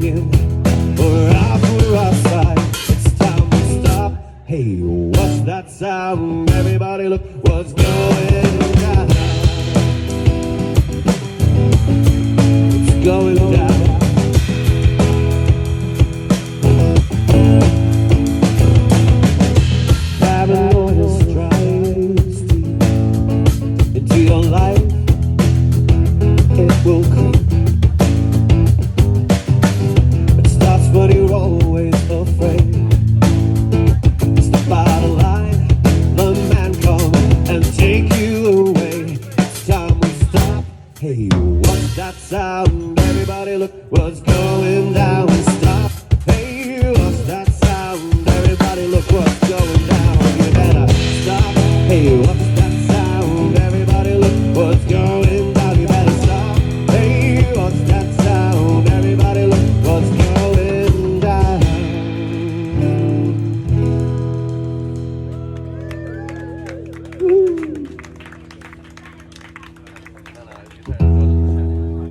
in. We're out for our side. It's time to stop. Hey, what's that sound? Everybody look what's going down. It's going down. Paranoia strikes deep into your life. It will creep. It starts when you're always afraid. Step out of line, the man come and take you away. It's time we stop. Hey, what's that sound? Everybody look what's going down.